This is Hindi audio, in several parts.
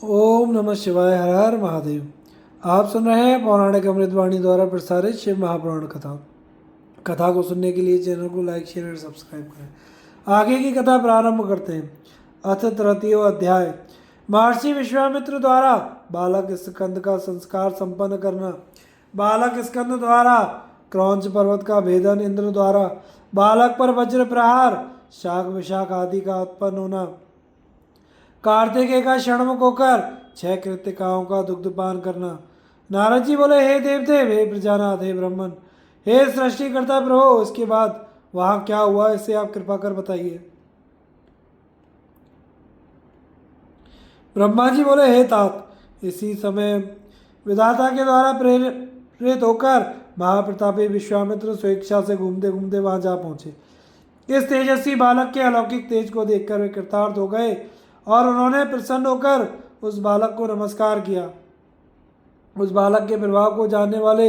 ओम नमः शिवाय। हर हर महादेव। आप सुन रहे हैं पौराणिक अमृतवाणी द्वारा प्रसारित शिव महापुराण कथा। कथा को सुनने के लिए चैनल को लाइक शेयर और सब्सक्राइब करें। आगे की कथा प्रारंभ करते हैं। अथ तृतीय अध्याय। महर्षि विश्वामित्र द्वारा बालक स्कंद का संस्कार संपन्न करना। बालक स्कंद द्वारा क्रौंच पर्वत का भेदन, इंद्र द्वारा बालक पर वज्र प्रहार, शाक विशाख आदि का उत्पन्न होना, कार्तिकेय का षणमुख होकर 6 कृतिकाओं का दुग्धपान करना। नारद जी बोले, हे देवदेव, हे प्रजानाथ, हे ब्रह्मन, हे सृष्टिकर्ता प्रभु, इसके बाद वहां क्या हुआ इसे आप कृपा कर बताइए। ब्रह्मा जी बोले, हे तात, इसी समय विधाता के द्वारा प्रेरित होकर महाप्रतापी विश्वामित्र स्वेच्छा से घूमते घूमते वहां जा पहुंचे। इस तेजस्वी बालक के अलौकिक तेज को देखकर वे कृतार्थ हो गए और उन्होंने प्रसन्न होकर उस बालक को नमस्कार किया। उस बालक के प्रभाव को जानने वाले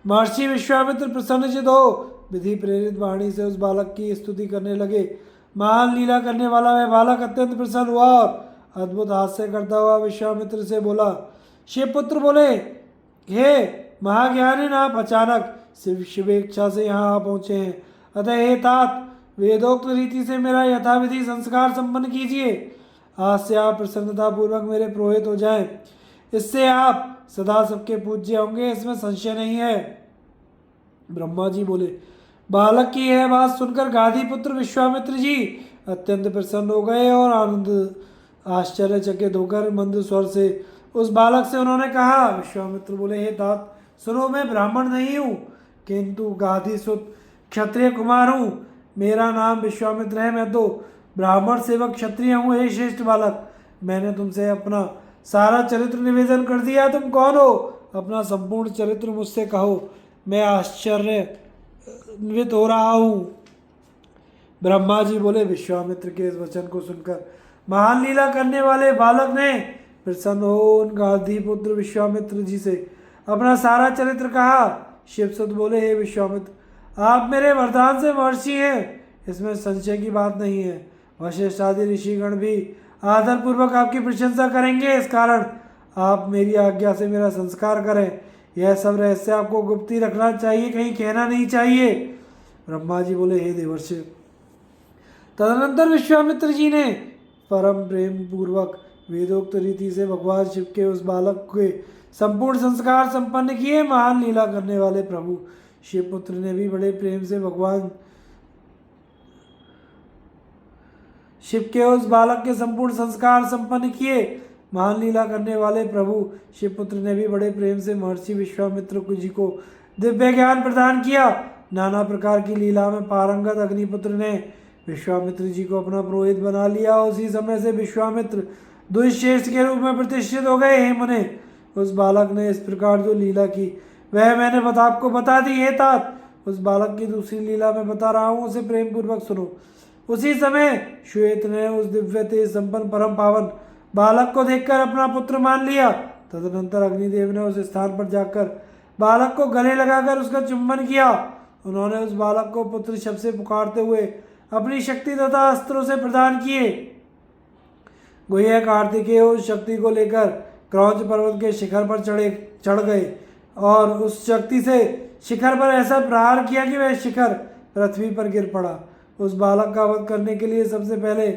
महर्षि विश्वामित्र प्रसन्नचित हो विधि प्रेरित वाणी से उस बालक की स्तुति करने लगे। महान लीला करने वाला वह बालक अत्यंत प्रसन्न हुआ और अद्भुत हास्य करता हुआ विश्वामित्र से बोला। शिवपुत्र बोले, हे महाज्ञानी, आप अचानक शिवेच्छा से यहाँ आ पहुँचे हैं, अतः हे तात, वेदोक्त रीति से मेरा यथाविधि संस्कार संपन्न कीजिए। आज से आप प्रसन्नता पूर्वक मेरे पुरोहित हो जाएं। इससे आप सदा सबके पूज्य होंगे, इसमें संशय नहीं है। ब्रह्मा जी बोले, बालक की यह बात सुनकर गाधी पुत्र विश्वामित्र जी अत्यंत प्रसन्न हो गए और आनंद आश्चर्यचकित होकर मंद स्वर से उस बालक से उन्होंने कहा। विश्वामित्र बोले, हे तात, सुनो, मैं ब्राह्मण नहीं हूँ, किंतु गाधी सुत क्षत्रिय कुमार हूँ। मेरा नाम विश्वामित्र है, मैं तो ब्राह्मण सेवक क्षत्रिय हूँ। हे श्रेष्ठ बालक, मैंने तुमसे अपना सारा चरित्र निवेदन कर दिया, तुम कौन हो? अपना संपूर्ण चरित्र मुझसे कहो, मैं आश्चर्यन्वित हो रहा हूँ। ब्रह्मा जी बोले, विश्वामित्र के इस वचन को सुनकर महान लीला करने वाले बालक ने प्रसन्न हो उन गाधी पुत्र विश्वामित्र जी से अपना सारा चरित्र कहा। शिवसुत बोले, हे विश्वामित्र, आप मेरे वरदान से महर्षि हैं, इसमें संशय की बात नहीं है। वशिष्ठ आदि ऋषिगण भी आदरपूर्वक आपकी प्रशंसा करेंगे, इस कारण आप मेरी आज्ञा से मेरा संस्कार करें। यह सब रहस्य आपको गुप्त ही रखना चाहिए, कहीं कहना नहीं चाहिए। ब्रह्मा जी बोले, हे देवर्षि। तदनंतर विश्वामित्र जी ने परम प्रेम पूर्वक वेदोक्त रीति से भगवान शिव के उस बालक के संपूर्ण संस्कार संपन्न किए। महान लीला करने वाले प्रभु शिवपुत्र ने भी बड़े प्रेम से भगवान शिव के उस बालक के संपूर्ण संस्कार संपन्न किए। महान लीला करने वाले प्रभु शिवपुत्र ने भी बड़े प्रेम से महर्षि विश्वामित्र जी को दिव्य ज्ञान प्रदान किया। नाना प्रकार की लीला में पारंगत अग्निपुत्र ने विश्वामित्र जी को अपना पुरोहित बना लिया। उसी समय से विश्वामित्र द्विश्रेष्ठ के रूप में प्रतिष्ठित हो गए। हे मुने, उस बालक ने इस प्रकार जो लीला की वह मैंने आपको बता दी। हे तात, उस बालक की दूसरी लीला मैं बता रहा हूँ, उसे प्रेम पूर्वक सुनो। उसी समय श्वेत ने उस दिव्य तेज संपन्न परम पावन बालक को देखकर अपना पुत्र मान लिया। तदनंतर अग्निदेव ने उस स्थान पर जाकर बालक को गले लगाकर उसका चुंबन किया। उन्होंने उस बालक को पुत्र शब्द से पुकारते हुए अपनी शक्ति तथा अस्त्रों से प्रदान किए। गुह्य कार्तिकेय उस शक्ति को लेकर क्रौंच पर्वत के शिखर पर चढ़ गए और उस शक्ति से शिखर पर ऐसा प्रहार किया कि वह शिखर पृथ्वी पर गिर पड़ा। उस बालक का वध करने के लिए सबसे पहले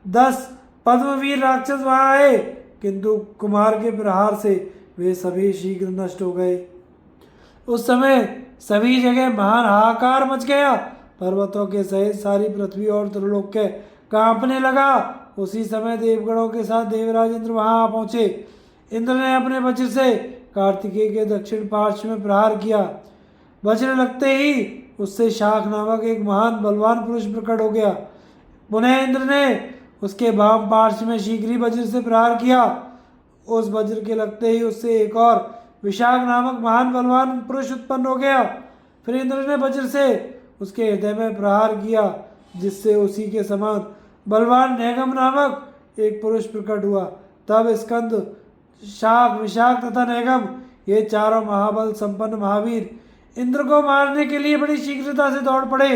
10 पद्मवीर राक्षस वहां आए, किंतु कुमार के प्रहार से वे सभी शीघ्र नष्ट हो गए। उस समय सभी जगह महान हाहाकार मच गया। पर्वतों के सहित सारी पृथ्वी और त्रिलोक्य कांपने लगा। उसी समय देवगणों के साथ देवराज इंद्र वहां आ पहुंचे। इंद्र ने अपने वज्र से कार्तिकेय के दक्षिण पार्श्व में प्रहार किया। वज्र लगते ही उससे शाख नामक एक महान बलवान पुरुष प्रकट हो गया। पुनः इंद्र ने उसके वाम पार्श्व में शीघ्र ही वज्र से प्रहार किया। उस वज्र के लगते ही उससे एक और विशाख नामक महान बलवान पुरुष उत्पन्न हो गया। फिर इंद्र ने वज्र से उसके हृदय में प्रहार किया, जिससे उसी के समान बलवान नैगम नामक एक पुरुष प्रकट हुआ। तब स्कंद, शाख, विशाख तथा नैगम ये चारों महाबल संपन्न महावीर इंद्र को मारने के लिए बड़ी शीघ्रता से दौड़ पड़े।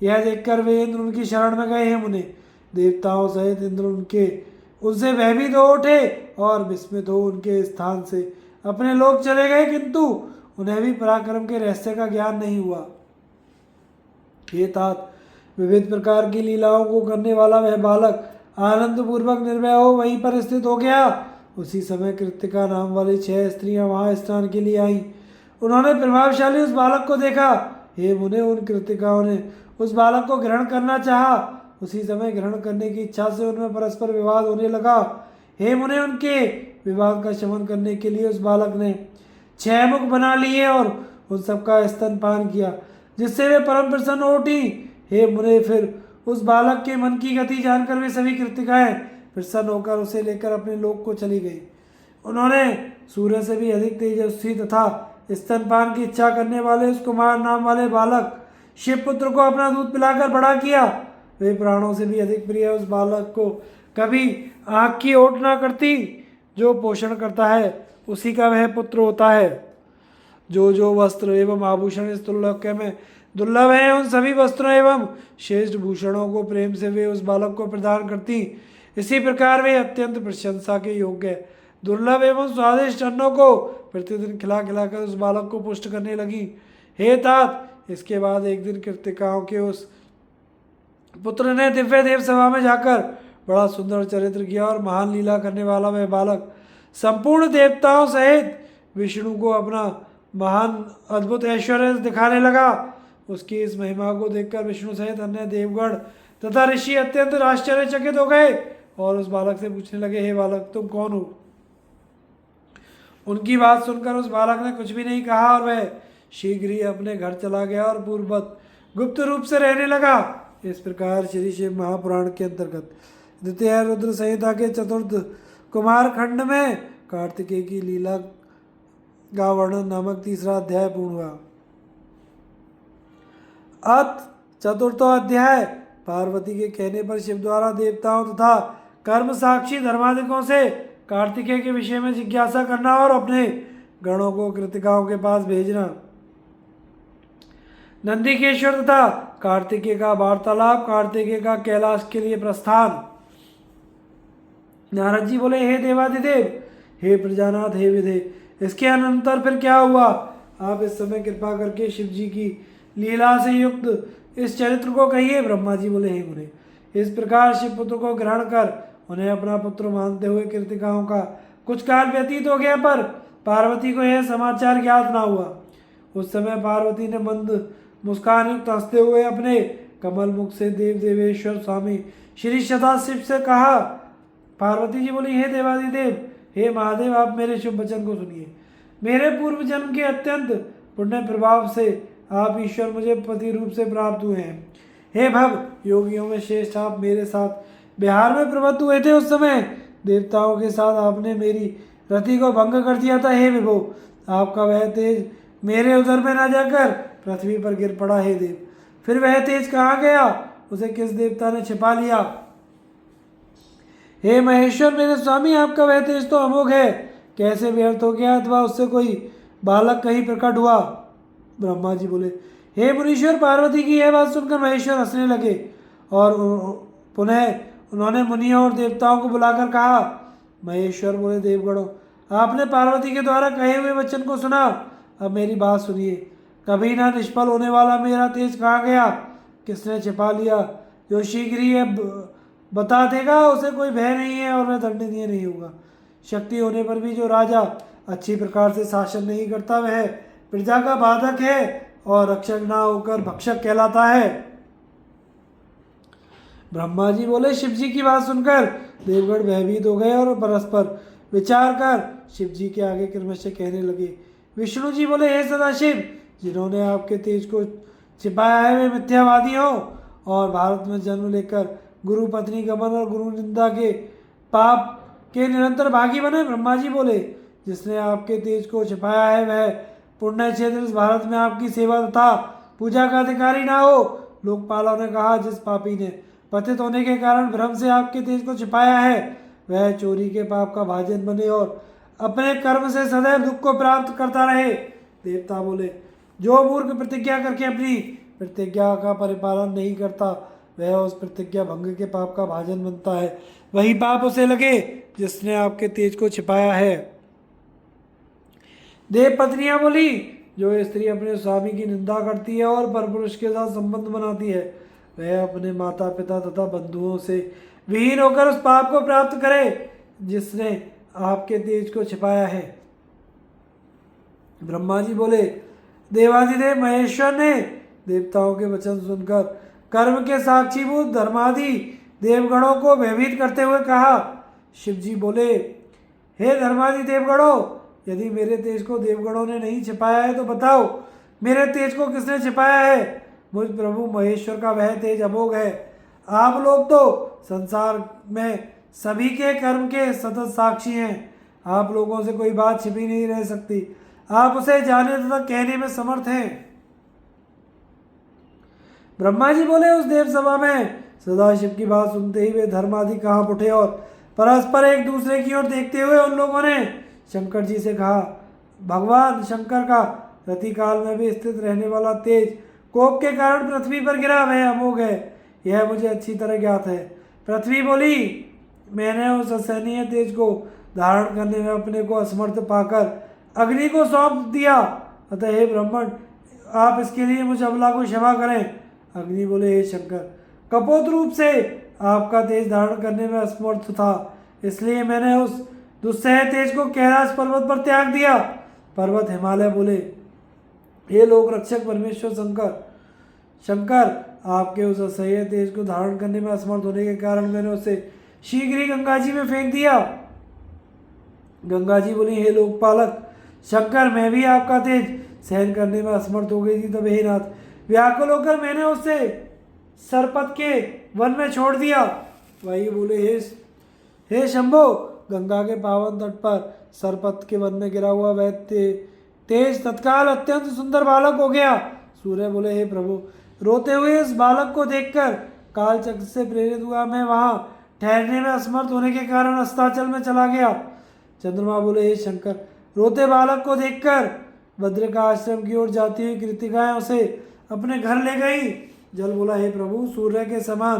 यह देखकर वे इंद्र उनकी शरण में गए हैं। मुने, देवताओं सहित इंद्र उनके उनसे भयभीत हो उठे और विस्मित हो उनके स्थान से अपने लोग चले गए, किंतु उन्हें भी पराक्रम के रहस्य का ज्ञान नहीं हुआ। ये तात विविध प्रकार की लीलाओं को करने वाला वह बालक आनंद पूर्वक निर्भय हो वहीं पर स्थित हो गया। उसी समय कृतिका नाम वाली 6 स्त्रियां वहां स्नान के लिए आईं। उन्होंने प्रभावशाली उस बालक को देखा। हे मुने, उन कृतिकाओं ने उस बालक को ग्रहण करना चाहा। उसी समय ग्रहण करने की इच्छा से उनमें परस्पर विवाद होने लगा। हे मुने, उनके विवाद का शमन करने के लिए उस बालक ने 6 मुख बना लिए और उन सबका स्तनपान किया, जिससे वे परम प्रसन्न हो उठी। हे मुने, फिर उस बालक के मन की गति जानकर वे सभी कृतिकाएं प्रसन्न होकर उसे लेकर अपने लोक को चली गई। उन्होंने सूर्य से भी अधिक तेजस्वी तथा स्तनपान की इच्छा करने वाले उस कुमार नाम वाले बालक शिवपुत्र को अपना दूध पिलाकर बड़ा किया। वे प्राणों से भी अधिक प्रिय उस बालक को कभी आँख की ओट ना करती। जो पोषण करता है उसी का वह पुत्र होता है। जो वस्त्र एवं आभूषण इस दुर्लभ में दुर्लभ है, उन सभी वस्त्रों एवं श्रेष्ठ भूषणों को प्रेम से वे उस बालक को प्रदान करती। इसी प्रकार वे अत्यंत प्रशंसा के योग्य दुर्लभ एवं स्वादिष्ट अन्नों को प्रतिदिन खिला खिलाकर उस बालक को पुष्ट करने लगी। हे तात, इसके बाद एक दिन कृतिकाओं के उस पुत्र ने दिव्य देव सभा में जाकर बड़ा सुंदर चरित्र किया और महान लीला करने वाला वह बालक संपूर्ण देवताओं सहित विष्णु को अपना महान अद्भुत ऐश्वर्य दिखाने लगा। उसकी इस महिमा को देखकर विष्णु सहित अन्य देवगण तथा ऋषि अत्यंत आश्चर्यचकित हो गए और उस बालक से पूछने लगे, हे बालक, तुम कौन हो? उनकी बात सुनकर उस बालक ने कुछ भी नहीं कहा और वह शीघ्र ही अपने घर चला गया और पूर्ववत गुप्त रूप से रहने लगा। इस प्रकार श्री शिव महापुराण के अंतर्गत द्वितीय रुद्र संहिता के चतुर्थ कुमार खंड में कार्तिकेय की लीला का वर्णन नामक तीसरा अध्याय पूर्ण हुआ। अत चतुर्थो अध्याय पार्वती के कहने पर शिव द्वारा देवताओं तथा कर्म साक्षी धर्माधिकों से कार्तिकेय के विषय में जिज्ञासा करना और अपने गणों को कृतिकाओं के पास भेजना। नंदिकेश्वर तथा कार्तिकेय का वार्तालाप, कार्तिकेय का कैलाश के लिए प्रस्थान। नारद जी बोले, हे देवादिदेव, हे प्रजानाथ, हे विधे, इसके अनंतर फिर क्या हुआ? आप इस समय कृपा करके शिव जी की लीला से युक्त इस चरित्र को कहिए। ब्रह्मा जी बोले, हे मुने, इस प्रकार शिवपुत्र को ग्रहण कर उन्हें अपना पुत्र मानते हुए कृतिकाओं का कुछ काल व्यतीत हो गया, पर पार्वती को यह समाचार ज्ञात ना हुआ। उस समय पार्वती ने मंद मुस्कान युक्त हंसते हुए अपने कमल मुख से देव देवेश्वर स्वामी श्री सदाशिव से कहा। पार्वती जी बोली, हे देवादिदेव, हे महादेव, आप मेरे शुभ वचन को सुनिए। मेरे पूर्व जन्म के अत्यंत पुण्य प्रभाव से आप ईश्वर मुझे पति रूप से प्राप्त हुए हैं। हे भव योगियों में श्रेष्ठ, आप मेरे साथ बिहार में प्रवृत्त हुए थे। उस समय देवताओं के साथ आपने मेरी रति को भंग कर दिया था। हे विभो, आपका वह तेज मेरे उदर में न जाकर पृथ्वी पर गिर पड़ा। हे देव, फिर वह तेज कहाँ गया? उसे किस देवता ने छिपा लिया? हे महेश्वर, मेरे स्वामी, आपका वह तेज तो अमोघ है, कैसे व्यर्थ हो गया अथवा उससे कोई बालक कहीं प्रकट हुआ? ब्रह्मा जी बोले, हे मुनीश्वर, पार्वती की यह बात सुनकर महेश्वर हंसने लगे और पुनः उन्होंने मुनियों और देवताओं को बुलाकर कहा। महेश्वर बोले, देवगणों, आपने पार्वती के द्वारा कहे हुए वचन को सुना। अब मेरी बात सुनिए। कभी ना निष्फल होने वाला मेरा तेज कहाँ गया? किसने छिपा लिया? जो शीघ्र ही बता देगा उसे कोई भय नहीं है और वह दंडनीय नहीं होगा। शक्ति होने पर भी जो राजा अच्छी प्रकार से शासन नहीं करता वह प्रजा का बाधक है और रक्षक ना होकर भक्षक कहलाता है। ब्रह्मा जी बोले, शिव जी की बात सुनकर देवगण भयभीत हो गए और परस्पर विचार कर शिव जी के आगे क्रमशः कहने लगे। विष्णु जी बोले, हे सदाशिव, जिन्होंने आपके तेज को छिपाया है वे मिथ्यावादी हो और भारत में जन्म लेकर गुरु पत्नी गमन और गुरु निंदा के पाप के निरंतर भागी बने। ब्रह्मा जी बोले, जिसने आपके तेज को छिपाया है वह पुण्य क्षेत्र इस भारत में आपकी सेवा तथा पूजा का अधिकारी ना हो। लोकपालों ने कहा, जिस पापी ने पतित होने के कारण भ्रम से आपके तेज को छिपाया है वह चोरी के पाप का भाजन बने और अपने कर्म से सदैव दुख को प्राप्त करता रहे। देवता बोले, जो मूर्ख प्रतिज्ञा करके अपनी प्रतिज्ञा का परिपालन नहीं करता वह उस प्रतिज्ञा भंग के पाप का भाजन बनता है। वही पाप उसे लगे जिसने आपके तेज को छिपाया है। देव पत्नियां बोली, जो स्त्री अपने स्वामी की निंदा करती है और परपुरुष के साथ संबंध बनाती है, वह अपने माता पिता तथा बंधुओं से विहीन होकर उस पाप को प्राप्त करे जिसने आपके तेज को छिपाया है। ब्रह्मा जी बोले, देवाधिदेव महेश्वर ने देवताओं के वचन सुनकर कर्म के साक्षीभूत धर्मादि देवगणों को भयभीत करते हुए कहा। शिव जी बोले, हे धर्मादि देवगणों, यदि मेरे तेज को देवगणों ने नहीं छिपाया है तो बताओ, मेरे तेज को किसने छिपाया है? मुझ प्रभु महेश्वर का वह तेज अमोघ है। आप लोग तो संसार में सभी के कर्म के सतत साक्षी हैं। आप लोगों से कोई बात छिपी नहीं रह सकती। आप उसे जाने तथा कहने में समर्थ हैं। ब्रह्मा जी बोले, उस देव सभा में सदाशिव की बात सुनते ही वे धर्मादि कांप उठे और परस्पर एक दूसरे की ओर देखते हुए उन लोगों ने शंकर जी से कहा, भगवान शंकर का रतिकाल में भी स्थित रहने वाला तेज कोप के कारण पृथ्वी पर गिरा, वह अमोघ है, यह मुझे अच्छी तरह ज्ञात है। पृथ्वी बोली, मैंने उस असहनीय तेज को धारण करने में अपने को असमर्थ पाकर अग्नि को सौंप दिया, अतः हे ब्राह्मण, आप इसके लिए मुझ अबला को क्षमा करें। अग्नि बोले, हे शंकर, कपोत रूप से आपका तेज धारण करने में असमर्थ था, इसलिए मैंने उस दुस्सह तेज को कैलाश पर्वत पर त्याग दिया। पर्वत हिमालय बोले, हे लोक रक्षक परमेश्वर शंकर, आपके उस असह्य तेज को धारण करने में असमर्थ होने के कारण मैंने उसे शीघ्र ही गंगा जी में फेंक दिया। गंगा जी बोली, हे लोकपालक शंकर, मैं भी आपका तेज सहन करने में असमर्थ हो गई थी, तब हे नाथ, व्याकुल होकर मैंने उसे सरपत के वन में छोड़ दिया। वही बोले, हे शंभो, गंगा के पावन तट पर सरपत के वन में गिरा हुआ वह तेज तत्काल अत्यंत सुंदर बालक हो गया। सूर्य बोले, हे प्रभु, रोते हुए इस बालक को देखकर कालचक्र से प्रेरित हुआ मैं वहां ठहरने में असमर्थ होने के कारण अस्ताचल में चला गया। चंद्रमा बोले, हे शंकर, रोते बालक को देखकर भद्र का आश्रम की ओर जाती हुई कृतिकाएं उसे अपने घर ले गई। जल बोला, हे प्रभु, सूर्य के समान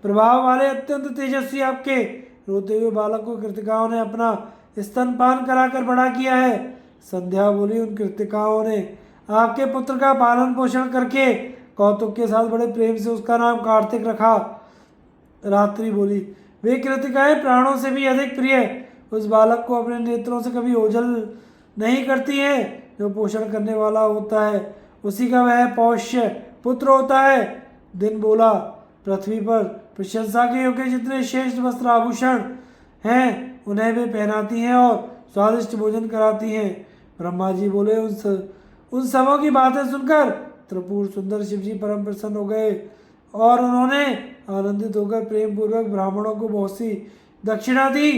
प्रभाव वाले अत्यंत तेजस्वी आपके रोते हुए बालक को कृतिकाओं ने अपना स्तनपान कराकर बड़ा किया है। संध्या बोली, उन कृतिकाओं ने आपके पुत्र का पालन पोषण करके कौतुक के साथ बड़े प्रेम से उसका नाम कार्तिक रखा। रात्रि बोली, वे कृतिकाएं प्राणों से भी अधिक प्रिय उस बालक को अपने नेत्रों से कभी ओझल नहीं करती हैं, जो पोषण करने वाला होता है उसी का वह पोष्य पुत्र होता है। दिन बोला, पृथ्वी पर प्रशंसा के योग्य जितने श्रेष्ठ वस्त्र आभूषण हैं उन्हें वे पहनाती हैं और स्वादिष्ट भोजन कराती हैं। ब्रह्मा जी बोले, उन सबों की बातें सुनकर त्रिपुर सुंदर शिव जी परम प्रसन्न हो गए और उन्होंने आनंदित होकर प्रेम पूर्वक ब्राह्मणों को बहुत सी दक्षिणा दी।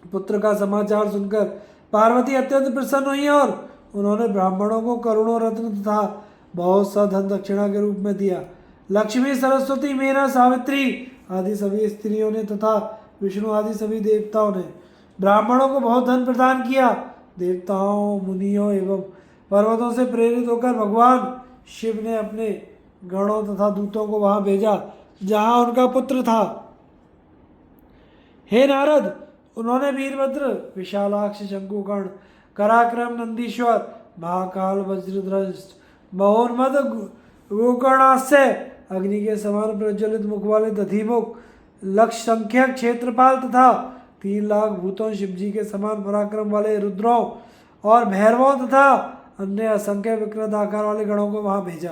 पुत्र का समाचार सुनकर पार्वती अत्यंत प्रसन्न हुई और उन्होंने ब्राह्मणों को करोड़ों रत्न तथा बहुत सा धन दक्षिणा के रूप में दिया। लक्ष्मी, सरस्वती, मीरा, सावित्री आदि सभी स्त्रियों ने तथा विष्णु आदि सभी देवताओं ने ब्राह्मणों को बहुत धन प्रदान किया। देवताओं, मुनियों एवं पर्वतों से प्रेरित होकर भगवान शिव ने अपने गणों तथा दूतों को वहां भेजा जहां उनका पुत्र था। हे नारद, उन्होंने वीरभद्र, विशालाक्ष, शंकुकर्ण, कराक्रम, नंदीश्वर, महाकाल, वज्रध्वज, महोन्मद, गोकर्णास्य, अग्नि के समान प्रज्वलित मुख वाले दधिमुख, लक्ष संख्यक क्षेत्रपाल तथा 3 लाख भूतों, शिवजी के समान पराक्रम वाले रुद्रों और भैरवों तथा अन्य असंख्य विकृत आकार वाले गणों को वहां भेजा।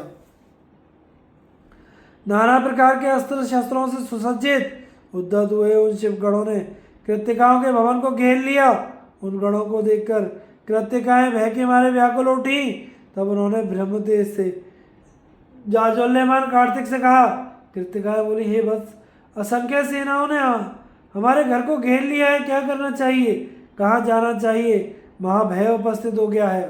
नाना प्रकार के अस्त्र शस्त्रों से सुसज्जित उद्धत हुए उन शिव गणों ने कृतिकाओं के भवन को घेर लिया। उन गणों को देखकर कृतिकाएं भय के मारे व्याकुल उठी। तब उन्होंने ब्रह्मदेव से जाज्वल्यमान कार्तिक से कहा। कृतिकाएं बोली, हे वत्स, असंख्य सेनाओं ने हमारे घर को घेर लिया है, क्या करना चाहिए, कहाँ जाना चाहिए, महाभय उपस्थित हो गया है।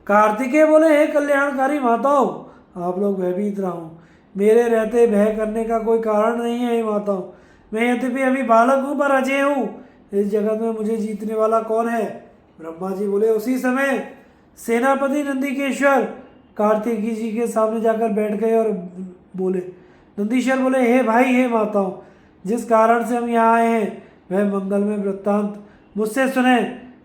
कार्तिकेय बोले, हे कल्याणकारी माताओं, आप लोग भयभीत रहो, मेरे रहते भय करने का कोई कारण नहीं है। हे माताओं, मैं यद्यपि अभी बालक हूँ पर अजय हूँ, इस जगत में मुझे जीतने वाला कौन है? ब्रह्मा जी बोले, उसी समय सेनापति नंदीकेश्वर कार्तिकी जी के सामने जाकर बैठ गए और बोले। नंदीश्वर बोले, हे भाई, हे माताओं, जिस कारण से हम यहाँ आए हैं वह मंगलमय वृत्तांत मुझसे सुने।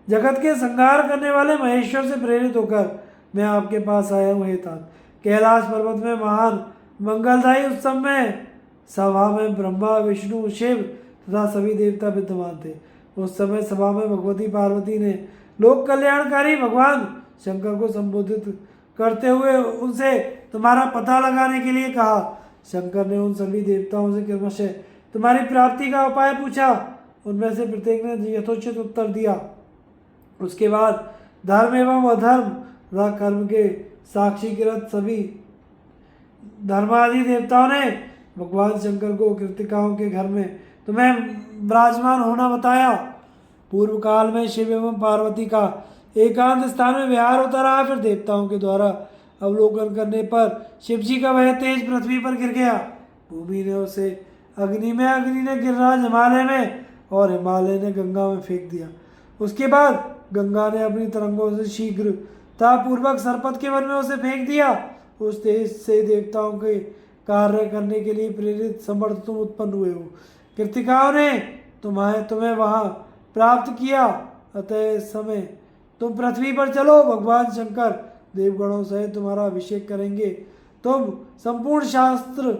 जगत के संहार करने वाले महेश्वर से प्रेरित होकर मैं आपके पास आया हूँ। हे तात, कैलाश पर्वत में महान मंगलदायी उत्सव में सभा में ब्रह्मा, विष्णु, शिव तथा सभी देवता विद्यमान थे। उस समय सभा में भगवती पार्वती ने लोक कल्याणकारी भगवान शंकर को संबोधित करते हुए उनसे तुम्हारा पता लगाने के लिए कहा। शंकर ने उन सभी देवताओं से क्रमशः तुम्हारी प्राप्ति का उपाय पूछा। उनमें से प्रत्येक ने यथोचित उत्तर दिया। उसके बाद धर्म एवं अधर्म तथा कर्म के साक्षीकृत सभी धर्मादि देवताओं ने भगवान शंकर को कृतिकाओं के घर में तुम्हें विराजमान होना बताया। पूर्व काल में शिव एवं पार्वती का एकांत स्थान में विहार होता रहा। फिर देवताओं के द्वारा अवलोकन करने पर शिव जी का वह तेज पृथ्वी पर गिर गया। भूमि ने उसे अग्नि में, अग्नि ने गिरिराज हिमालय में और हिमालय ने गंगा में फेंक दिया। उसके बाद गंगा ने अपनी तरंगों से शीघ्रता पूर्वक सरपत के वन में उसे फेंक दिया। उस तेज से देवताओं के कार्य करने के लिए प्रेरित समर्थ तुम उत्पन्न हुए हो। कृतिकाओं ने तुम्हें वहां प्राप्त किया। अतः इस समय तुम पृथ्वी पर चलो। भगवान शंकर देवगणों सहित तुम्हारा अभिषेक करेंगे। तुम संपूर्ण शास्त्र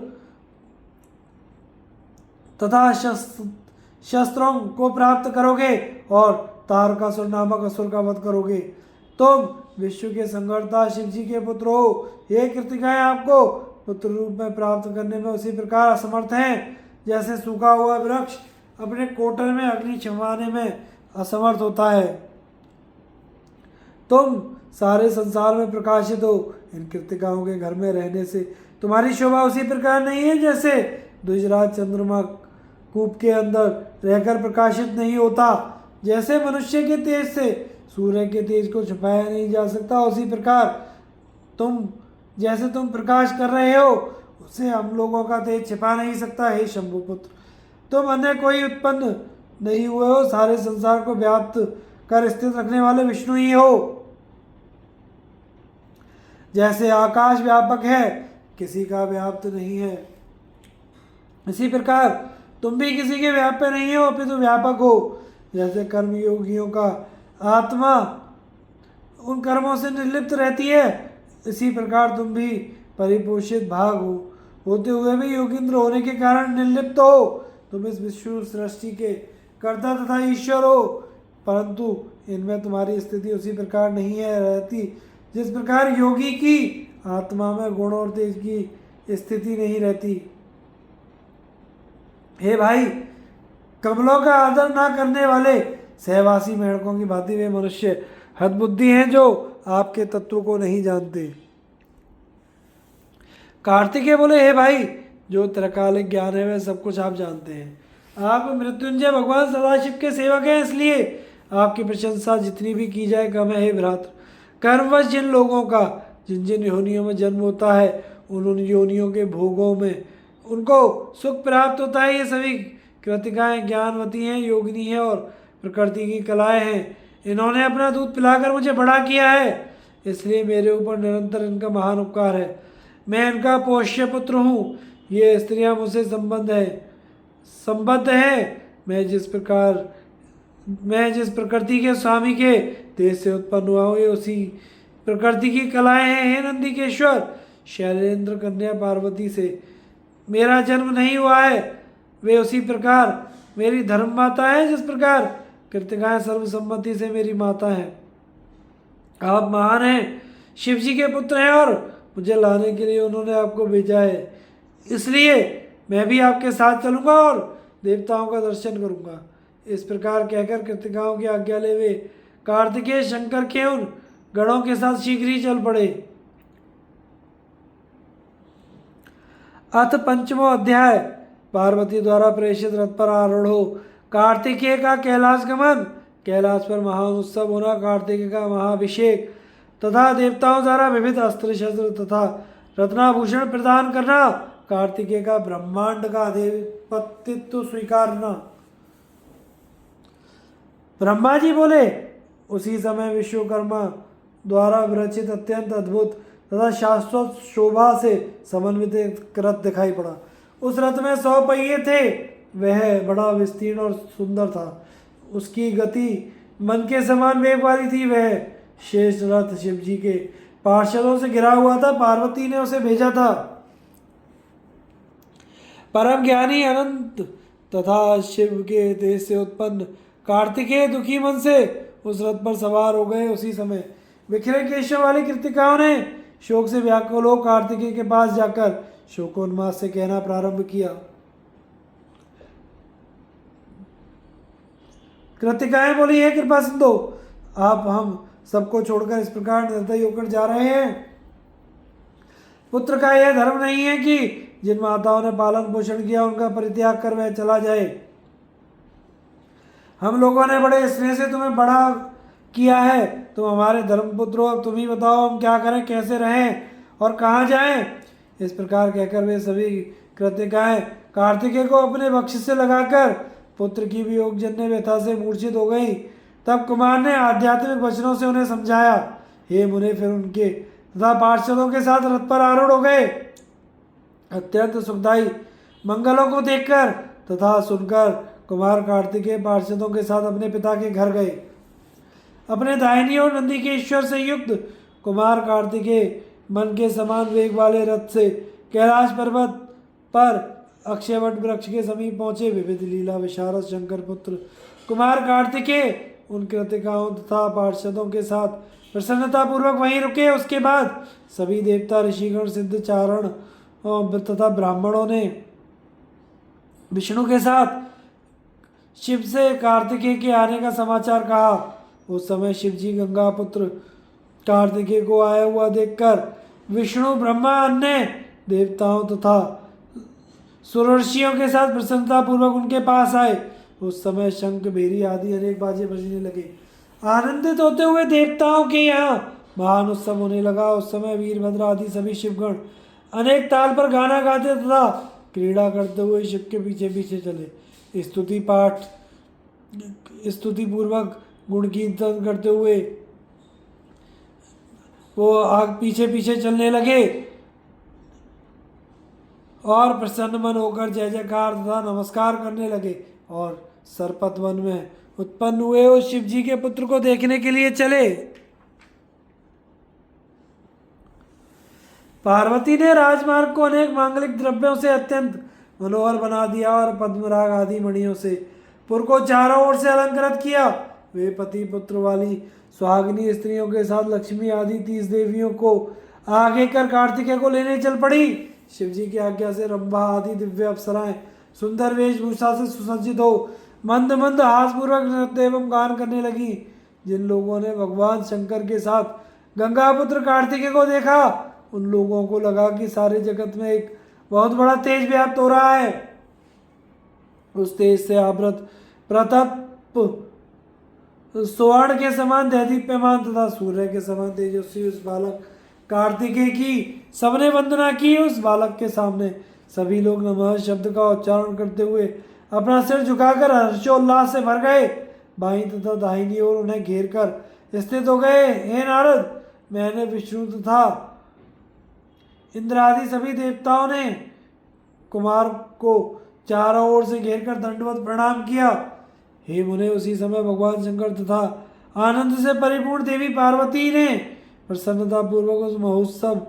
तथा शस्त्रों को प्राप्त करोगे और तारकासुर नामक असुर का वध करोगे। तुम विश्व के संगरता शिव जी के पुत्र हो। ये कृतिकाएं आपको पुत्र रूप में प्राप्त करने में उसी प्रकार असमर्थ हैं जैसे सूखा हुआ वृक्ष अपने कोटर में अग्नि छिपाने में असमर्थ होता है। तुम सारे संसार में प्रकाशित हो। इन कृतिकाओं के घर में रहने से तुम्हारी शोभा उसी प्रकार नहीं है जैसे द्विजराज चंद्रमा कूप के अंदर रहकर प्रकाशित नहीं होता। जैसे मनुष्य के तेज से सूर्य के तेज को छुपाया नहीं जा सकता, उसी प्रकार जैसे तुम प्रकाश कर रहे हो उसे हम लोगों का तेज छिपा नहीं सकता। हे शंभुपुत्र, तुम अन्य कोई उत्पन्न नहीं हुए हो। सारे संसार को व्याप्त कर स्थित रखने वाले विष्णु ही हो। जैसे आकाश व्यापक है, किसी का व्याप्त नहीं है, इसी प्रकार तुम भी किसी के व्याप्य नहीं हो अपितु व्यापक हो। जैसे कर्म योगियों का आत्मा उन कर्मों से निर्लिप्त रहती है, इसी प्रकार तुम भी परिपोषित भाग होते हुए भी योगींद्र होने के कारण निर्लिप्त हो। तुम इस विश्व सृष्टि के कर्ता तथा ईश्वर हो, परंतु इनमें तुम्हारी स्थिति उसी प्रकार नहीं है रहती जिस प्रकार योगी की आत्मा में गुण और तेज की स्थिति नहीं रहती। हे भाई, कमलों का आदर ना करने वाले सहवासी मेढकों की भांति वे मनुष्य हदबुद्धि हैं जो आपके तत्व को नहीं जानते। कार्तिकेय बोले, हे भाई, जो त्रैकालिक ज्ञान है वह सब कुछ आप जानते हैं। आप मृत्युंजय भगवान सदाशिव के सेवक हैं, इसलिए आपकी प्रशंसा जितनी भी की जाए कम है। हे भ्रातृ, कर्मवश जिन लोगों का जिन जिन योनियों में जन्म होता है उन योनियों के भोगों में उनको सुख प्राप्त होता है। ये सभी कृतिकाएं ज्ञानवती हैं, योगिनी हैं और प्रकृति की कलाएं हैं। इन्होंने अपना दूध पिलाकर मुझे बड़ा किया है, इसलिए मेरे ऊपर निरंतर इनका महान उपकार है। मैं इनका पोष्य पुत्र हूँ। ये स्त्रियाँ मुझसे संबद्ध हैं। मैं जिस प्रकृति के स्वामी के तेज से उत्पन्न हुआ हूँ, ये उसी प्रकृति की कलाएं हैं। हे नंदिकेश्वर, शैलेंद्र कन्या पार्वती से मेरा जन्म नहीं हुआ है। वे उसी प्रकार मेरी धर्म माता है जिस प्रकार कृतिकाएं सर्वसम्मति से मेरी माता है। आप महान हैं, शिव जी के पुत्र हैं और मुझे लाने के लिए उन्होंने आपको भेजा है, इसलिए मैं भी आपके साथ चलूँगा और देवताओं का दर्शन करूँगा। इस प्रकार कहकर कृतिकाओं की आज्ञा ले वे कार्तिकेय शंकर के उन गणों के साथ शीघ्र ही चल पड़े। अथ पंचमो अध्याय। पार्वती द्वारा प्रेषित रथ पर आरूढ़ हो कार्तिकेय का कैलाश गमन, कैलाश पर महान उत्सव होना, कार्तिकेय का महाभिषेक तथा देवताओं द्वारा विविध अस्त्र शस्त्र तथा रत्नाभूषण प्रदान करना, कार्तिकेय का ब्रह्मांड का अधिपतित्व स्वीकारना। ब्रह्मा जी बोले, उसी समय विश्वकर्मा द्वारा विरचित अत्यंत अद्भुत तथा शाश्वत शोभा से समन्वित एक रथ दिखाई पड़ा। उस रथ में 100 पहिए थे। वह बड़ा विस्तीर्ण और सुंदर था। उसकी गति मन के समान वेग वाली थी। वह शेष रथ शिव जी के पार्षदों से घिरा हुआ था। पार्वती ने उसे भेजा था। परम ज्ञानी अनंत तथा शिव के देश से उत्पन्न कार्तिकेय दुखी मन से उस रथ पर सवार हो गए। उसी समय बिखरे केशों वाली कृतिकाओं ने शोक से व्याकुल हो कार्तिकेय के पास जाकर शोकोन्माद से कहना प्रारंभ किया। कृतिकाएं बोली, हे कृपा सिंधु, आप हम सबको छोड़कर इस प्रकार निर्दयी होकर जा रहे हैं। पुत्र का यह धर्म नहीं है कि जिन माताओं ने पालन पोषण किया उनका परित्याग कर वह चला जाए। हम लोगों ने बड़े स्नेह से तुम्हें बड़ा किया है। तुम हमारे धर्मपुत्र हो। अब तुम ही बताओ हम क्या करें, कैसे रहें और कहाँ जाएं। इस प्रकार कहकर वे सभी कृतिकाएं कार्तिकेय को अपने बख्श से लगाकर पुत्र की वियोग जन्य व्यथा से मूर्छित हो गई। तब कुमार ने आध्यात्मिक वचनों से उन्हें समझाया। हे मुने फिर उनके तथा पार्षदों के साथ रथ पर आरूढ़ हो गए। अत्यंत सुखदायी मंगलों को देखकर तथा सुनकर कुमार कार्तिकेय पार्षदों के साथ अपने पिता के घर गए। अपने दाहिनी और नंदी के ईश्वर से युक्त कुमार कार्तिकेय मन के समान वेग वाले रथ से कैलाश पर्वत पर अक्षयवट वृक्ष के समीप पहुंचे। विविध लीला विशारद शंकर पुत्र कुमार कार्तिकेय उन कृतिकाओं तथा पार्षदों के साथ प्रसन्नता पूर्वक वहीं रुके। उसके बाद सभी देवता, ऋषिगण, सिद्ध, चारण तथा ब्राह्मणों ने विष्णु के साथ शिव से कार्तिकेय के आने का समाचार कहा। उस समय शिव जी गंगा पुत्र कार्तिकेय को आया हुआ देखकर विष्णु, ब्रह्मा, अन्य देवताओं तथा सुरर्षियों के साथ प्रसन्नता पूर्वक उनके पास आए। उस समय शंख, भेरी आदि अनेक बाजे बजने लगे। आनंदित होते हुए देवताओं के यहाँ महान उत्सव होने लगा। उस समय वीरभद्र आदि सभी शिवगण अनेक ताल पर गाना गाते तथा क्रीड़ा करते हुए शिव के पीछे पीछे चले। स्तुति पाठ, स्तुति पूर्वक गुण कीर्तन करते हुए वो आग पीछे पीछे चलने लगे और प्रसन्न मन होकर जय जयकार तथा नमस्कार करने लगे और सरपत वन में उत्पन्न हुए उस शिव जी के पुत्र को देखने के लिए चले। पार्वती ने राजमार्ग को अनेक मांगलिक द्रव्यों से अत्यंत मनोहर बना दिया और पद्मराग आदि मणियों से पुर को चारों ओर से अलंकृत किया। वे पति पुत्र वाली सुहागिनी स्त्रियों के साथ लक्ष्मी आदि 30 देवियों को आगे कर कार्तिकेय को लेने चल पड़ी। शिव जी की आज्ञा से रंभा आदि दिव्य अप्सराएं सुंदर वेशभूषा से सुसज्जित हो मंद मंद हासपूर्वक नृत्य एवं गान करने लगी। जिन लोगों ने भगवान शंकर के साथ गंगापुत्र कार्तिकेय को देखा उन लोगों को लगा कि सारे जगत में एक बहुत बड़ा तेज व्याप्त हो रहा है। उस तेज से आवृत प्रताप स्वर्ण के समान दैदीप्यमान तथा सूर्य के समान तेजस्वी उस बालक कार्तिकेय की सबने वंदना की। उस बालक के सामने सभी लोग नमः शब्द का उच्चारण करते हुए अपना सिर झुकाकर हर्षोल्लास से भर गए। बाईं तथा दाहिनी ओर उन्हें घेर कर स्थित हो गए। हे नारद, मैंने विष्णु तथा इंद्र आदि सभी देवताओं ने कुमार को चारों ओर से घेरकर दंडवत प्रणाम किया। हे मुने, उसी समय भगवान शंकर तथा आनंद से परिपूर्ण देवी पार्वती ने प्रसन्नता पूर्वक उस महोत्सव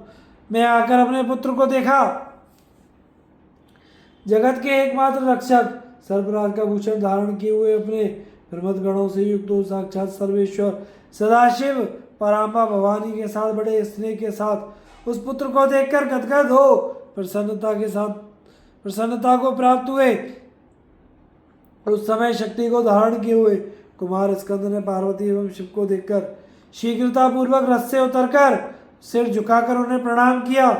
में आकर अपने पुत्र को देखा। जगत के एकमात्र रक्षक सर्पराज का भूषण धारण किए हुए अपने प्रमथ गणों से युक्त साक्षात सर्वेश्वर सदाशिव पराम्बा भवानी के साथ बड़े स्नेह के साथ उस पुत्र को देखकर गदगद हो प्रसन्नता को प्राप्त हुए। उस समय शक्ति को धारण किए हुए कुमार स्कंद ने पार्वती एवं शिव को देखकर शीघ्रता पूर्वक रथ से उतरकर सिर झुकाकर उन्हें प्रणाम किया।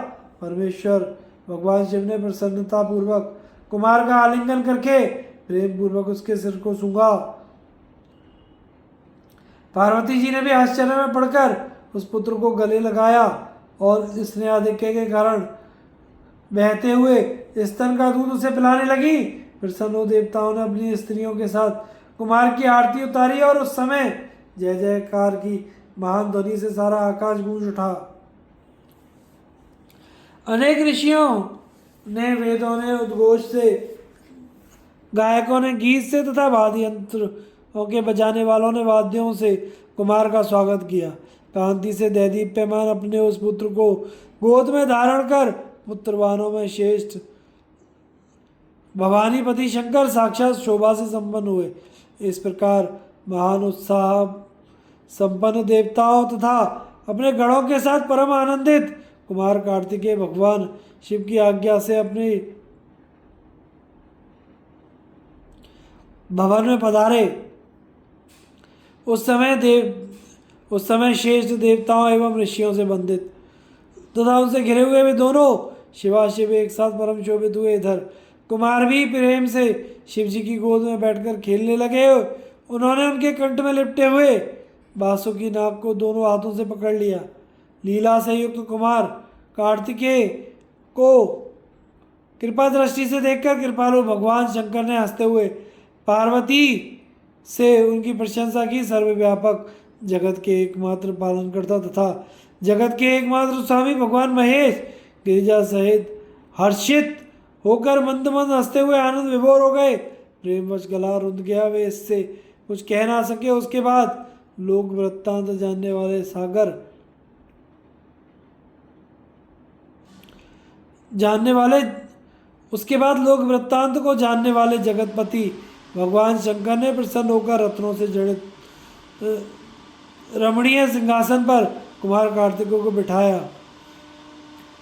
परमेश्वर भगवान शिव ने प्रसन्नता पूर्वक कुमार का आलिंगन करके प्रेम पूर्वक उसके सिर को सूंघा। पार्वती जी ने भी आश्चर्य में पड़कर उस पुत्र को गले लगाया और स्नेहाधिक्य के कारण बहते हुए स्तन का दूध उसे पिलाने लगी। प्रसन्न देवताओं ने अपनी स्त्रियों के साथ कुमार की आरती उतारी और उस समय जय जयकार की महान ध्वनि से सारा आकाश गूंज उठा। अनेक ऋषियों ने, वेदों ने, उद्घोष से, गायकों ने गीत से तथा वाद्य यंत्रों के बजाने वालों ने वाद्यों से कुमार का स्वागत किया। कांति से दैदीप्यमान अपने उस पुत्र को गोद में धारण कर पुत्रवानों में श्रेष्ठ भवानीपति शंकर साक्षात शोभा से संपन्न हुए। इस प्रकार महान उत्साह संपन्न देवताओं तथा अपने गणों के साथ परम आनंदित कुमार कार्तिकेय भगवान शिव की आज्ञा से अपने भवन में पधारे। उस समय श्रेष्ठ देवताओं एवं ऋषियों से बंधित तथा उनसे घिरे हुए वे दोनों शिवाशिव एक साथ परम शोभित हुए। इधर कुमार भी प्रेम से शिव जी की गोद में बैठकर खेलने लगे। उन्होंने उनके कंठ में लिपटे हुए बांसुरी नाग को दोनों हाथों से पकड़ लिया। लीला से युक्त कुमार कार्तिकेय को कृपा दृष्टि से देखकर कृपालु भगवान शंकर ने हंसते हुए पार्वती से उनकी प्रशंसा की। सर्वव्यापक जगत के एकमात्र पालनकर्ता तथा जगत के एकमात्र स्वामी भगवान महेश गिरिजा सहित हर्षित होकर मंद मंद हंसते हुए आनंद विभोर हो गए। प्रेमवश गला रुंध गया, वे इससे कुछ कह ना सके। उसके बाद लोक वृत्तांत जानने वाले लोक वृत्तांत को जानने वाले जगतपति भगवान शंकर ने प्रसन्न होकर रत्नों से जड़ित रमणीय सिंहासन पर कुमार कार्तिकों को बिठाया।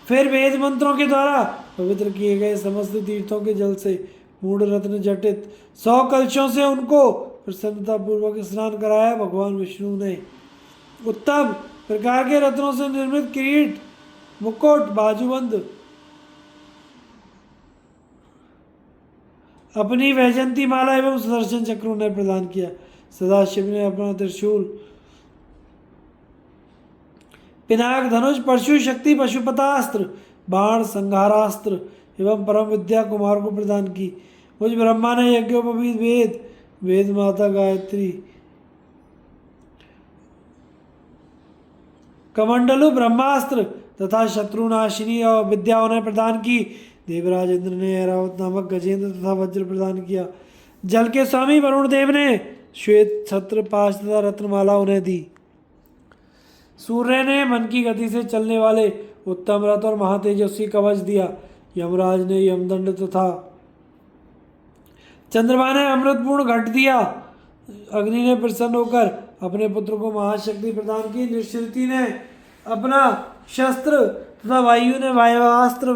फिर वेद मंत्रों के द्वारा पवित्र किए गए समस्त तीर्थों के जल से मूढ़ रत्न जटित 100 कलशों से उनको प्रसन्नता पूर्वक स्नान कराया। भगवान विष्णु ने उत्तम प्रकार के रत्नों से निर्मित किरीट, मुकुट, बाजूबंद अपनी वैजंती माला एवं सुदर्शन चक्र उन्हें प्रदान किया। सदाशिव ने अपना त्रिशूल, पिनाक, धनुष, परशु शक्ति, पशुपतास्त्र, बाण, संहारास्त्र एवं परम विद्या कुमार को प्रदान की। मुझ ब्रह्मा ने यज्ञोपवीत वेद माता गायत्री, कमंडलु ब्रह्मास्त्र तथा शत्रुनाशिनी और विद्या उन्हें प्रदान की। देवराज इंद्र ने ऐरावत नामक गजेंद्र तथा वज्र प्रदान किया। जल के स्वामी वरुण देव ने श्वेत छत्र, पाश तथा रत्नमाला उन्हें दी। सूर्य ने मन की गति से चलने वाले उत्तम रथ और महातेजस्वी कवच दिया। यमराज ने यमदंड तथा चंद्रमा ने अमृतपूर्ण घट दिया। अग्नि ने प्रसन्न होकर अपने पुत्र को महाशक्ति प्रदान की। निश्चिति ने अपना शस्त्र तथा वायु ने वायुवास्त्र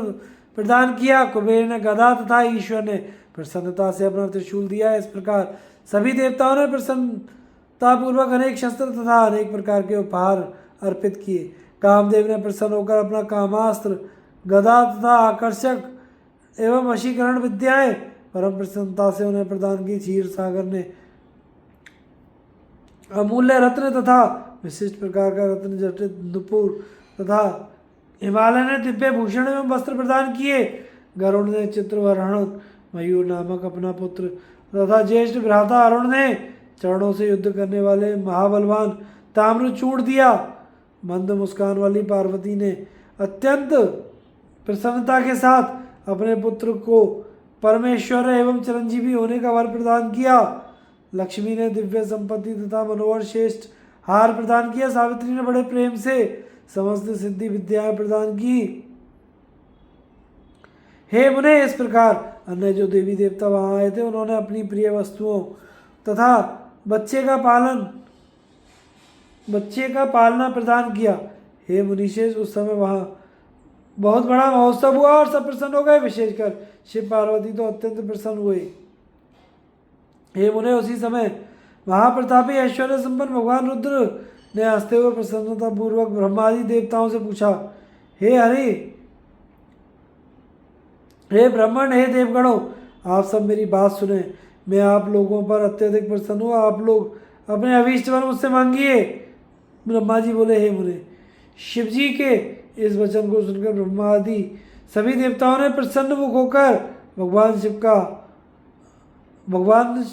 प्रदान किया। कुबेर ने गदा तथा ईश्वर ने प्रसन्नता से अपना त्रिशूल दिया। इस प्रकार सभी देवताओं ने प्रसन्नतापूर्वक अनेक शस्त्र तथा अनेक प्रकार के उपहार अर्पित किए। कामदेव ने प्रसन्न होकर अपना कामास्त्र, गदा तथा आकर्षक एवं वशीकरण विद्याएं परम प्रसन्नता से उन्हें प्रदान की। क्षीर सागर ने अमूल्य रत्न तथा विशिष्ट प्रकार का रत्न जटित नुपुर तथा हिमालय ने दिव्य भूषण एवं वस्त्र प्रदान किए। गरुड़ ने चित्रवरण मयूर नामक अपना पुत्र तथा ज्येष्ठ भ्राता अरुण ने चरणों से युद्ध करने वाले महाबलवान ताम्रचूड़ दिया। मंद मुस्कान वाली पार्वती ने अत्यंत प्रसन्नता के साथ अपने पुत्र को परमेश्वर एवं चिरंजीवी होने का वर प्रदान किया। लक्ष्मी ने दिव्य संपत्ति तथा मनोहर श्रेष्ठ हार प्रदान किया। सावित्री ने बड़े प्रेम से समस्त सिद्धि विद्याएं प्रदान की। हे मुने, इस प्रकार अन्य जो देवी देवता वहां आए थे उन्होंने अपनी प्रिय वस्तुओं तथा बच्चे का पालना प्रदान किया। हे मुनिशेष, उस समय वहां बहुत बड़ा महोत्सव हुआ और सब प्रसन्न हो गए। विशेषकर शिव पार्वती तो अत्यंत प्रसन्न हुए। हे मुने, उसी समय महाप्रतापी ऐश्वर्य संपन्न भगवान रुद्र ने हंसते हुए प्रसन्नता पूर्वक ब्रह्मादि देवताओं से पूछा, हे हरि, हे ब्राह्मण, हे देवगणों, आप सब मेरी बात सुने। मैं आप लोगों पर अत्यधिक प्रसन्न हूँ। आप लोग अपने अभीष्ट वर मुझसे मांगिए। ब्रह्मा जी बोले, हे मुने, शिव जी के इस वचन को सुनकर ब्रह्मा आदि सभी देवताओं ने प्रसन्न मुख होकर भगवान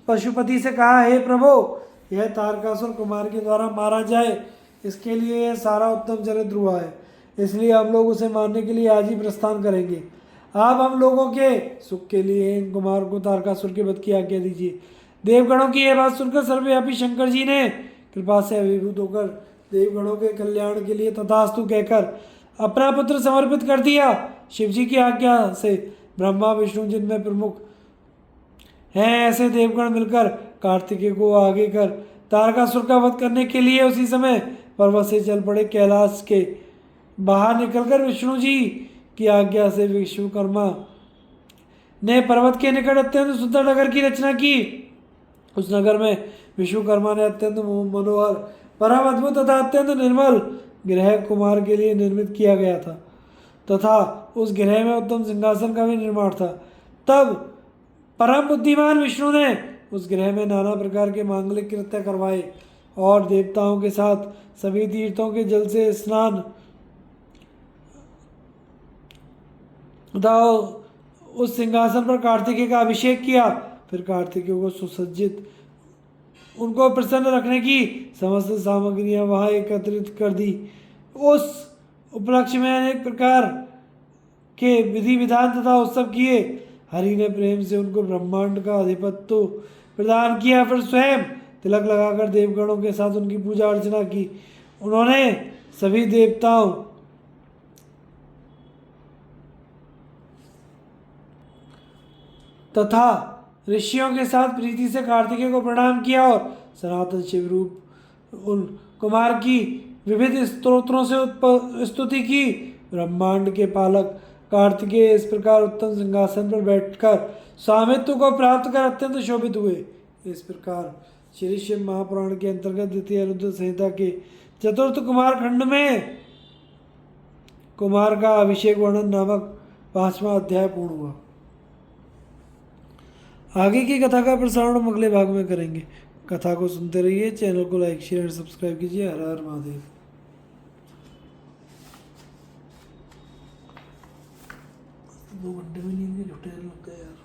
पशुपति से कहा, हे प्रभु, यह तारकासुर कुमार के द्वारा मारा जाए, इसके लिए यह सारा उत्तम चरित्र हुआ है। इसलिए हम लोग उसे मारने के लिए आज ही प्रस्थान करेंगे। आप हम लोगों के सुख के लिए इन कुमार को तारकासुर के वध की आज्ञा दीजिए। देवगणों की यह बात सुनकर सर्वव्यापी शंकर जी ने कृपा से अभिभूत होकर देवगणों के कल्याण के लिए तथास्तु कहकर अपना पुत्र समर्पित कर दिया। शिव जी की आज्ञा से ब्रह्मा विष्णु जिनमें प्रमुख हैं ऐसे देवगण मिलकर कार्तिकेय को आगे कर तारकासुर का वध करने के लिए उसी समय पर्वत से चल पड़े। कैलाश के बाहर निकलकर विष्णु जी की आज्ञा से विश्वकर्मा ने पर्वत के निकट अत्यंत सुंदर नगर की रचना की। उस नगर में विश्वकर्मा ने अत्यंत मनोहर परम अद्भुत तथा अत्यंत निर्मल गृह कुमार के लिए निर्मित किया गया था तथा उस गृह में उत्तम सिंहासन का भी निर्माण था। तब परम बुद्धिमान विष्णु ने उस गृह में नाना प्रकार के मांगलिक कृत्य करवाए और देवताओं के साथ सभी तीर्थों के जल से स्नान तथा उस सिंहासन पर कार्तिकेय का अभिषेक किया। फिर कार्तिकेय को सुसज्जित उनको प्रसन्न रखने की समस्त सामग्रियां वहां एकत्रित कर दी। उस उपलक्ष्य में अनेक प्रकार के विधि विधान तथा उत्सव किए। हरि ने प्रेम से उनको ब्रह्मांड का अधिपत्य प्रदान किया। फिर स्वयं तिलक लगाकर देवगणों के साथ उनकी पूजा अर्चना की। उन्होंने सभी देवताओं तथा ऋषियों के साथ प्रीति से कार्तिकेय को प्रणाम किया और सनातन शिव रूप उन कुमार की विविध स्तोत्रों से स्तुति की। ब्रह्मांड के पालक कार्तिकेय इस प्रकार उत्तम सिंहासन पर बैठकर स्वामित्व को प्राप्त कर अत्यंत शोभित हुए। इस प्रकार श्री शिव महापुराण के अंतर्गत द्वितीय रुद्र संहिता के चतुर्थ कुमार खंड में कुमार का अभिषेक वर्णन नामक 5वां अध्याय पूर्ण हुआ। आगे की कथा का प्रसारण हम अगले भाग में करेंगे। कथा को सुनते रहिए, चैनल को लाइक शेयर और सब्सक्राइब कीजिए। हर हर महादेव। 2 घंटे में नींद के झूठे लग गए यार।